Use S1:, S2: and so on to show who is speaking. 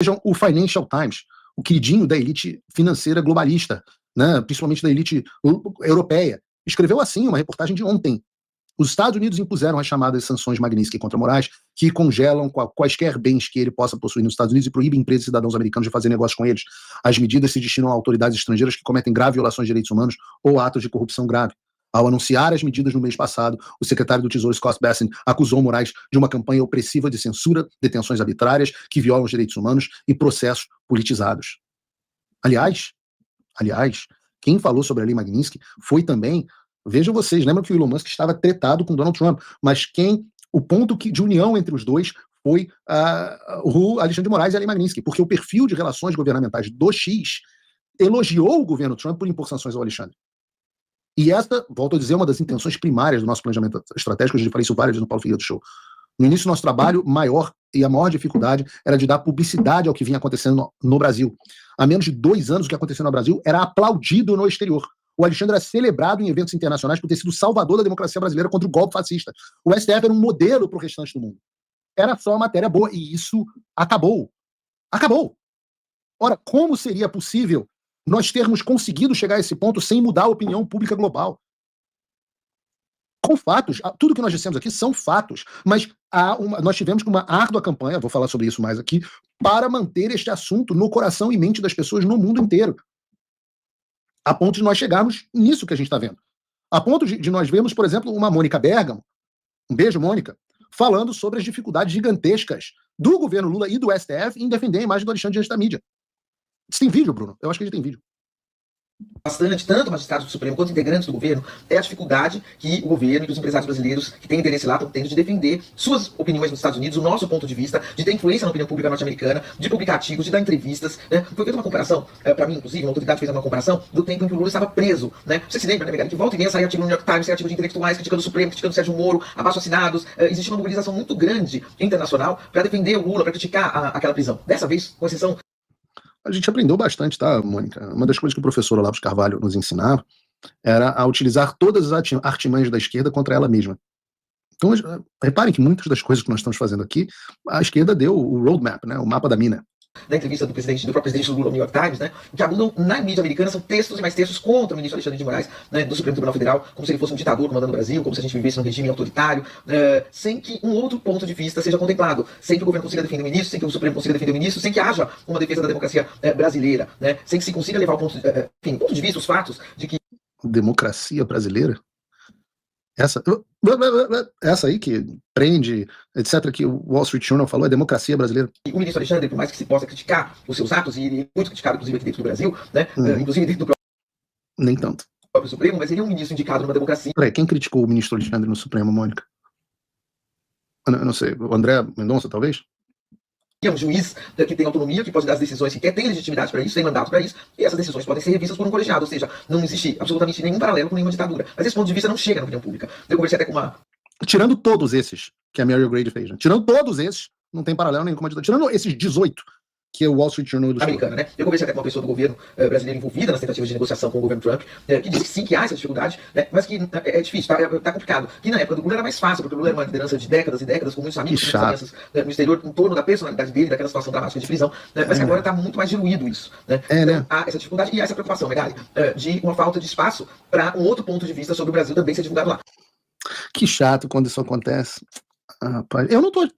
S1: Vejam o Financial Times, o queridinho da elite financeira globalista, né, principalmente da elite europeia, escreveu assim uma reportagem de ontem. Os Estados Unidos impuseram as chamadas sanções Magnitsky contra Moraes, que congelam quaisquer bens que ele possa possuir nos Estados Unidos e proíbem empresas e cidadãos americanos de fazer negócio com eles. As medidas se destinam a autoridades estrangeiras que cometem graves violações de direitos humanos ou atos de corrupção grave. Ao anunciar as medidas no mês passado, o secretário do Tesouro Scott Bessent acusou Moraes de uma campanha opressiva de censura, detenções arbitrárias que violam os direitos humanos e processos politizados. Aliás, quem falou sobre a lei Magnitsky foi também, vejam vocês, lembram que o Elon Musk estava tretado com Donald Trump, mas o ponto de união entre os dois foi o Alexandre de Moraes e a lei Magnitsky, porque o perfil de relações governamentais do X elogiou o governo Trump por impor sanções ao Alexandre. E essa, volto a dizer, é uma das intenções primárias do nosso planejamento estratégico. Eu já falei isso várias vezes no Paulo Figueiredo Show. No início do nosso trabalho, a maior dificuldade era de dar publicidade ao que vinha acontecendo no Brasil. Há menos de 2 anos, o que aconteceu no Brasil era aplaudido no exterior. O Alexandre era celebrado em eventos internacionais por ter sido o salvador da democracia brasileira contra o golpe fascista. O STF era um modelo para o restante do mundo. Era só uma matéria boa, e isso acabou. Acabou! Ora, como seria possível nós termos conseguido chegar a esse ponto sem mudar a opinião pública global? Com fatos, tudo que nós dissemos aqui são fatos, mas nós tivemos uma árdua campanha, vou falar sobre isso mais aqui, para manter este assunto no coração e mente das pessoas no mundo inteiro. A ponto de nós chegarmos nisso que a gente está vendo. A ponto de nós vermos, por exemplo, uma Mônica Bergamo, um beijo, Mônica, falando sobre as dificuldades gigantescas do governo Lula e do STF em defender a imagem do Alexandre diante da mídia. Você tem vídeo, Bruno? Eu acho que a gente tem vídeo.
S2: Bastante, tanto magistrados do Supremo quanto integrantes do governo, é a dificuldade que o governo e os empresários brasileiros que têm interesse lá estão tendo de defender suas opiniões nos Estados Unidos, o nosso ponto de vista, de ter influência na opinião pública norte-americana, de publicar artigos, de dar entrevistas, né? Foi feita uma comparação, para mim, inclusive, uma autoridade fez uma comparação do tempo em que o Lula estava preso, né? Você se lembra, né, Megali, que volta e meia saía artigo no New York Times, saía artigo de intelectuais, criticando o Supremo, criticando o Sérgio Moro, abaixo-assinados, existia uma mobilização muito grande internacional para defender o Lula, para criticar aquela prisão. Dessa vez, com exceção...
S1: A gente aprendeu bastante, tá, Mônica? Uma das coisas que o professor Olavo de Carvalho nos ensinava era a utilizar todas as artimanhas da esquerda contra ela mesma. Então, reparem que muitas das coisas que nós estamos fazendo aqui, a esquerda deu o roadmap, né, o mapa da mina.
S2: Da entrevista do próprio presidente Lula ao New York Times, né, que abundam na mídia americana, são textos e mais textos contra o ministro Alexandre de Moraes, né, do Supremo Tribunal Federal, como se ele fosse um ditador comandando o Brasil, como se a gente vivesse num regime autoritário, sem que um outro ponto de vista seja contemplado, sem que o governo consiga defender o ministro, sem que o Supremo consiga defender o ministro, sem que haja uma defesa da democracia brasileira, né, sem que se consiga levar o ponto de vista, os fatos de que...
S1: Democracia brasileira? Essa aí que prende, etc., que o Wall Street Journal falou, é democracia brasileira.
S2: E o ministro Alexandre, por mais que se possa criticar os seus atos, e ele é muito criticado, inclusive, aqui dentro do Brasil, né, inclusive dentro do
S1: Nem tanto.
S2: próprio Supremo, mas ele é um ministro indicado numa democracia.
S1: Peraí, quem criticou o ministro Alexandre no Supremo, Mônica? Eu não sei, o André Mendonça, talvez?
S2: É um juiz que tem autonomia, que pode dar as decisões que quer, tem legitimidade para isso, tem mandato para isso, e essas decisões podem ser revistas por um colegiado, ou seja, não existe absolutamente nenhum paralelo com nenhuma ditadura. Mas esse ponto de vista não chega na opinião pública. Eu conversei até com uma...
S1: Tirando todos esses que a Mary Grady fez, né? Tirando todos esses, não tem paralelo nenhum com uma ditadura. Tirando esses 18 que é o Wall Street Journal do
S2: americana, né? Eu conversei até com uma pessoa do governo brasileiro envolvida nas tentativas de negociação com o governo Trump, que disse que sim, que há essa dificuldade, né? Mas que é difícil, tá complicado. Que na época do Lula era mais fácil, porque o Lula era uma liderança de décadas e décadas, com muitos amigos, muitas alianças no exterior, em torno da personalidade dele, daquela situação dramática de prisão, né? Mas que agora está muito mais diluído isso, né?
S1: Né?
S2: Há essa dificuldade e há essa preocupação, Megali, de uma falta de espaço para um outro ponto de vista sobre o Brasil também ser divulgado lá.
S1: Que chato quando isso acontece. Rapaz, eu não tô